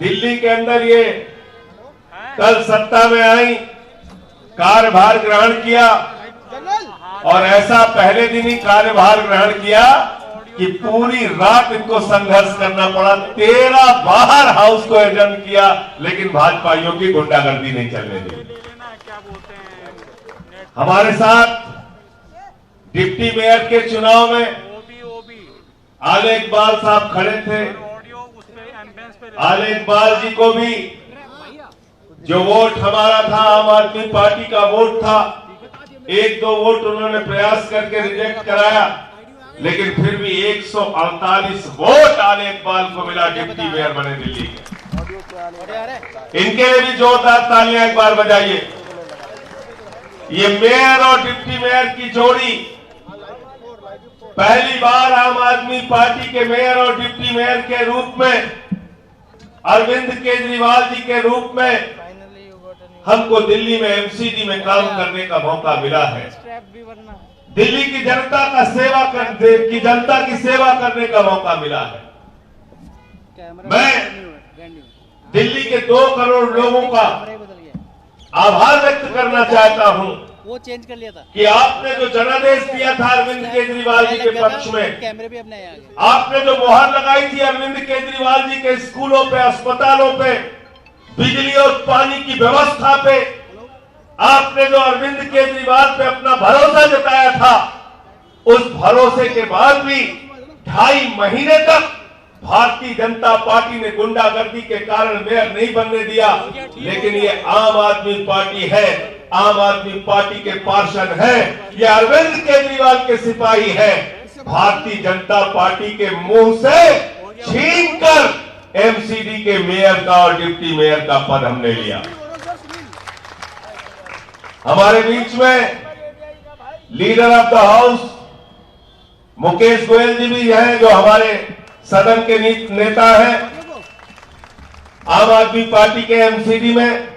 दिल्ली के अंदर ये कल सत्ता में आई, कार्यभार ग्रहण किया और ऐसा पहले दिन ही कार्यभार ग्रहण किया कि पूरी रात इनको संघर्ष करना पड़ा। 13 बाहर हाउस को एडजर्न किया, लेकिन भाजपाइयों की गुंडागर्दी नहीं चलने दी। हमारे साथ डिप्टी मेयर के चुनाव में आले इकबाल साहब खड़े थे। आले इकबाल जी को भी जो वोट हमारा था, आम आदमी पार्टी का वोट था, 1-2 वोट उन्होंने प्रयास करके रिजेक्ट कराया, लेकिन फिर भी 148 वोट आले इकबाल को मिला, डिप्टी मेयर बने दिल्ली के। इनके लिए भी जोरदार तालियां एक बार बजाइए। ये मेयर और डिप्टी मेयर की जोड़ी पहली बार आम आदमी पार्टी के मेयर और डिप्टी मेयर के रूप में, अरविंद केजरीवाल जी के रूप में हमको दिल्ली में एमसीडी में काम करने का मौका मिला है। दिल्ली की जनता का जनता की सेवा करने का मौका मिला है। मैं दिल्ली के 2 करोड़ लोगों का आभार व्यक्त करना चाहता हूं, वो चेंज कर लिया था कि आपने जो जनादेश दिया था अरविंद केजरीवाल जी के पक्ष में, कैमरे भी अपने आपने जो मुहर लगाई थी अरविंद केजरीवाल जी के स्कूलों पे, अस्पतालों पे, बिजली और पानी की व्यवस्था पे, आपने जो अरविंद केजरीवाल पे अपना भरोसा जताया था, उस भरोसे के बाद भी 2.5 महीने तक भारतीय जनता पार्टी ने गुंडागर्दी के कारण मेयर नहीं बनने दिया। लेकिन ये आम आदमी पार्टी है, आम आदमी पार्टी के पार्षद है, ये अरविंद केजरीवाल के सिपाही है। भारतीय जनता पार्टी के मुंह से छीनकर एमसीडी के मेयर का और डिप्टी मेयर का पद हमने लिया। हमारे बीच में leader of the house Mukesh Goyal ji भी हैं, जो हमारे सदन के नेता हैं। आम आदमी पार्टी के एमसीडी में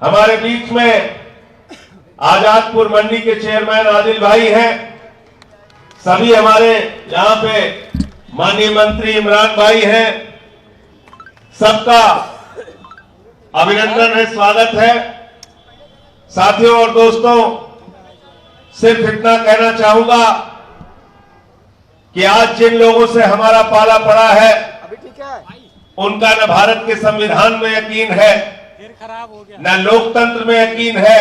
हमारे बीच में आजादपुर मंडी के चेयरमैन आदिल भाई हैं। सभी हमारे यहां पे माननीय मंत्री इमरान भाई हैं। सबका अभिनंदन है, स्वागत है। साथियों और दोस्तों, सिर्फ इतना कहना चाहूंगा कि आज जिन लोगों से हमारा पाला पड़ा है, उनका न भारत के संविधान में यकीन है, न लोकतंत्र में यकीन है,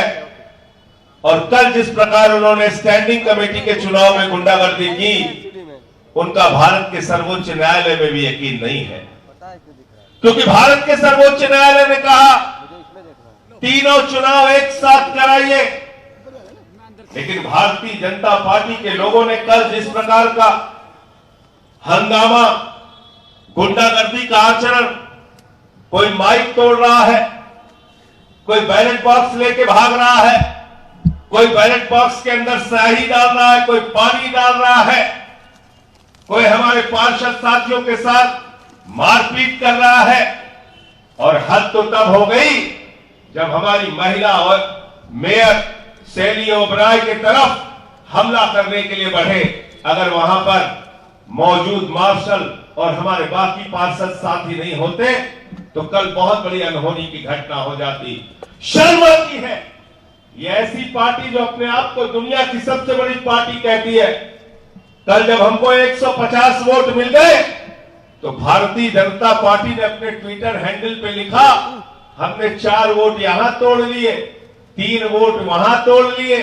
और कल जिस प्रकार उन्होंने स्टैंडिंग कमेटी के चुनाव में गुंडागर्दी की, उनका भारत के सर्वोच्च न्यायालय में भी यकीन नहीं है। क्योंकि भारत के सर्वोच्च न्यायालय ने कहा तीनों चुनाव एक साथ कराइए, लेकिन भारतीय जनता पार्टी के लोगों ने कल जिस प्रकार का हंगामा, गुंडागर्दी का आचरण, कोई माइक तोड़ रहा है, कोई बैलेट बॉक्स लेके भाग रहा है, कोई बैलेट बॉक्स के अंदर स्याही डाल रहा है, कोई पानी डाल रहा है, कोई हमारे पार्षद साथियों के साथ मारपीट कर रहा है, और हद तो तब हो गई जब हमारी महिला और मेयर शैली ओबराय के तरफ हमला करने के लिए बढ़े। अगर वहां पर मौजूद मार्शल और हमारे बाकी पार्षद साथी नहीं होते तो कल बहुत बड़ी अनहोनी की घटना हो जाती। शर्म आती है, ये ऐसी पार्टी जो अपने आप को दुनिया की सबसे बड़ी पार्टी कहती है, कल जब हमको 150 वोट मिल गए तो भारतीय जनता पार्टी ने अपने ट्विटर हैंडल पे लिखा, हमने 4 वोट यहां तोड़ लिए, 3 वोट वहां तोड़ लिए,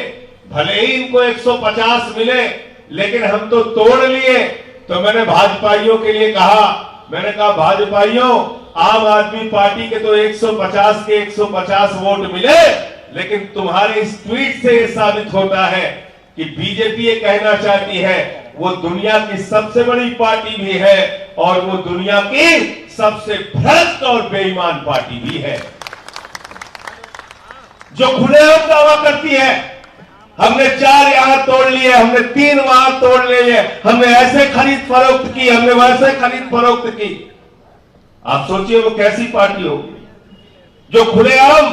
भले ही इनको 150 मिले लेकिन हम तो तोड़ लिए। तो मैंने भाजपाइयों के लिए कहा, मैंने कहा भाजपाइयों, आम आदमी पार्टी के तो 150 के 150 वोट मिले, लेकिन तुम्हारे इस ट्वीट से यह साबित होता है कि बीजेपी ये कहना चाहती है वो दुनिया की सबसे बड़ी पार्टी भी है और वो दुनिया की सबसे भ्रष्ट और बेईमान पार्टी भी है, जो खुलेआम दावा करती है हमने 4 यहां तोड़ लिए, हमने 3 वहां तोड़ लिए, हमने ऐसे खरीद फरोख्त की, हमने वैसे खरीद फरोख्त की। आप सोचिए वो कैसी पार्टी होगी जो खुलेआम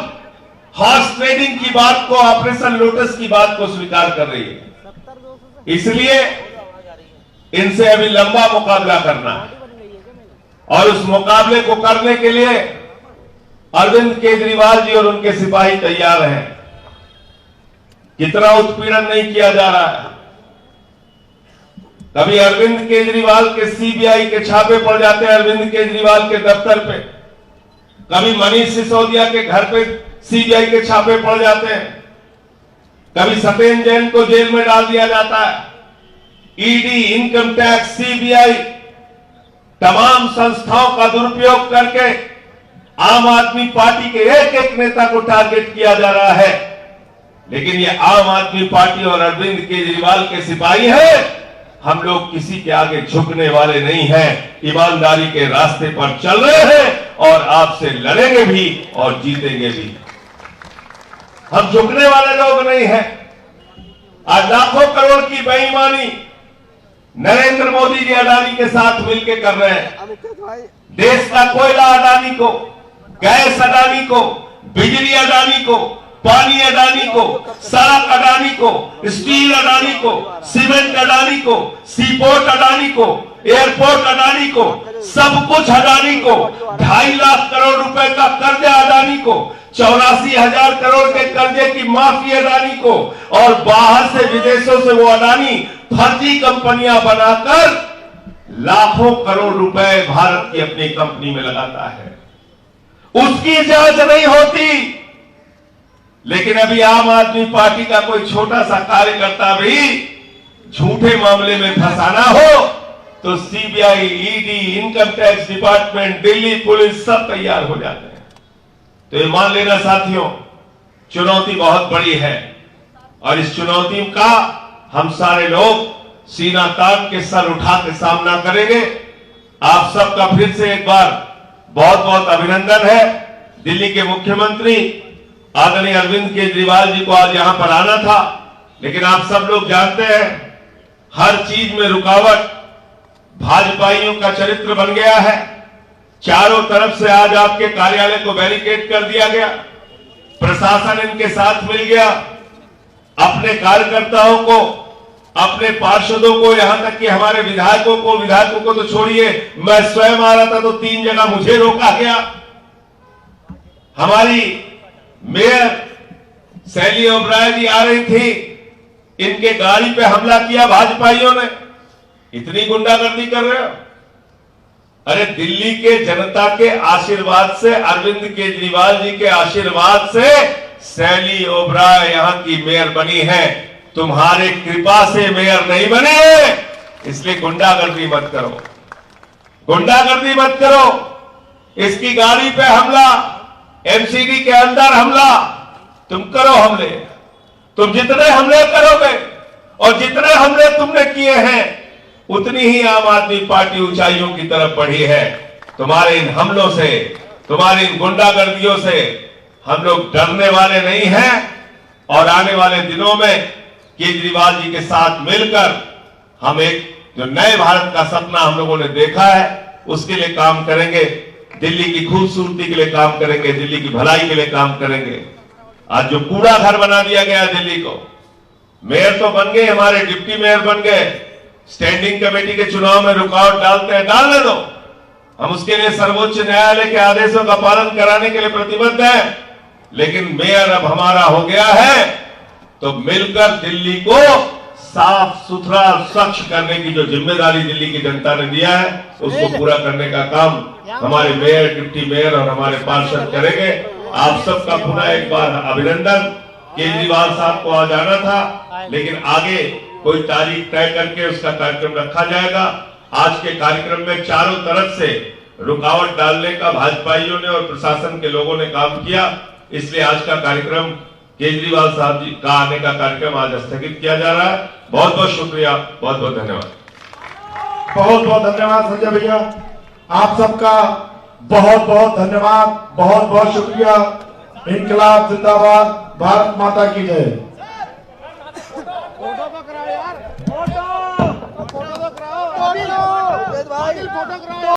हॉर्स ट्रेडिंग की बात को, ऑपरेशन लोटस की बात को स्वीकार कर रही है। इसलिए इनसे अभी लंबा मुकाबला करना है। और उस मुकाबले को करने के लिए अरविंद केजरीवाल जी और उनके सिपाही तैयार हैं। कितना उत्पीड़न नहीं किया जा रहा है। कभी अरविंद केजरीवाल के सीबीआई के छापे पड़ जाते हैं अरविंद केजरीवाल के दफ्तर पे, कभी मनीष सिसोदिया के घर पे सीबीआई के छापे पड़ जाते हैं, कभी सत्येंद्र जैन को जेल में डाल दिया जाता है। ईडी, इनकम टैक्स, सीबीआई तमाम संस्थाओं का दुरुपयोग करके आम आदमी पार्टी के एक एक नेता को टारगेट किया जा रहा है। लेकिन ये आम आदमी पार्टी और अरविंद केजरीवाल के सिपाही हैं। हम लोग किसी के आगे झुकने वाले नहीं हैं, ईमानदारी के रास्ते पर चल रहे हैं और आपसे लड़ेंगे भी और जीतेंगे भी। हम झुकने वाले लोग नहीं हैं। आज लाखों करोड़ की बेईमानी नरेंद्र मोदी जी अडानी के साथ मिलकर कर रहे हैं। देश का कोयला अडानी को, गैस अडानी को, बिजली अडानी को, पानी अडानी को, सड़क अडानी को, स्टील अडानी को, सीमेंट अडानी को, सीपोर्ट अडानी को, एयरपोर्ट अडानी को, सब कुछ अडानी को, 2.5 लाख करोड़ रुपए का कर्जा अडानी को, 84,000 करोड़ के कर्जे की माफी अडानी को, और बाहर से विदेशों से वो अडानी फर्जी कंपनियां बनाकर लाखों करोड़ रुपए भारत की अपनी कंपनी में लगाता है। उसकी जांच नहीं होती। लेकिन अभी आम आदमी पार्टी का कोई छोटा सा कार्यकर्ता भी झूठे मामले में फंसाना हो तो CBI, ED, income tax department, Delhi police सब तैयार हो जाते हैं। तो ये मान लेना साथियों, चुनौती बहुत बड़ी है और इस चुनौती का हम सारे लोग सीना तान के सर उठा के सामना करेंगे। आप सबका फिर से एक बार बहुत बहुत अभिनंदन है। दिल्ली के मुख्यमंत्री आदरणीय अरविंद केजरीवाल जी को आज यहां पर आना था, लेकिन आप सब लोग जानते हैं हर चीज में रुकावट भाजपाइयों का चरित्र बन गया है। चारों तरफ से आज आपके कार्यालय को बैरिकेड कर दिया गया, प्रशासन इनके साथ मिल गया। अपने कार्यकर्ताओं को, अपने पार्षदों को, यहां तक कि हमारे विधायकों को तो छोड़िए, मैं स्वयं आ रहा था तो 3 जगह मुझे रोका गया। हमारी मेयर शैली ओबराय जी आ रही थी, इनके गाड़ी पे हमला किया भाजपाइयों ने। इतनी गुंडागर्दी कर रहे हो? अरे दिल्ली के जनता के आशीर्वाद से, अरविंद केजरीवाल जी के आशीर्वाद से शैली ओबराय यहां की मेयर बनी है, तुम्हारे कृपा से मेयर नहीं बने हैं। इसलिए गुंडागर्दी मत करो, गुंडागर्दी मत करो। इसकी गाड़ी पे हमला, एमसीडी के अंदर हमला, तुम करो हमले। तुम जितने हमले करोगे और जितने हमले तुमने किए हैं उतनी ही आम आदमी पार्टी ऊंचाइयों की तरफ बढ़ी है। तुम्हारे इन हमलों से, तुम्हारी इन गुंडागर्दियों से हम लोग डरने वाले नहीं हैं और आने वाले दिनों में केजरीवाल जी के साथ मिलकर हम एक जो नए भारत का सपना हम लोगों ने देखा है उसके लिए काम करेंगे। दिल्ली की खूबसूरती के लिए काम करेंगे, दिल्ली की भलाई के लिए काम करेंगे। आज जो कूड़ा घर बना दिया गया दिल्ली को, मेयर तो बन गए, हमारे डिप्टी मेयर बन गए, स्टैंडिंग कमेटी के चुनाव में रुकावट डालते हैं, डालने दो। हम उसके लिए सर्वोच्च न्यायालय के आदेशों का पालन कराने के लिए प्रतिबद्ध हैं। लेकिन मेयर अब हमारा हो गया है तो मिलकर दिल्ली को साफ सुथरा स्वच्छ करने की जो जिम्मेदारी दिल्ली की जनता ने दिया है उसको पूरा करने का काम हमारे मेयर, डिप्टी मेयर और हमारे पार्षद करेंगे। आप सबका पुनः एक बार अभिनंदन। केजरीवाल साहब को आज आना था, लेकिन आगे कोई तारीख तय करके उसका कार्यक्रम रखा जाएगा। आज के कार्यक्रम में चारों तरफ से रुकावट डालने का भाजपाइयों ने और प्रशासन के लोगों ने काम किया, इसलिए आज का कार्यक्रम केजरीवाल साहब जी का आने का कार्यक्रम आज स्थगित किया जा रहा है। बहुत बहुत शुक्रिया, बहुत बहुत धन्यवाद। बहुत बहुत धन्यवाद संजय भैया, आप सबका बहुत बहुत धन्यवाद, बहुत बहुत शुक्रिया। इनकलाब जिंदाबाद, भारत माता की जय। फोटो तो कराओ यार, फोटो तो कराओ।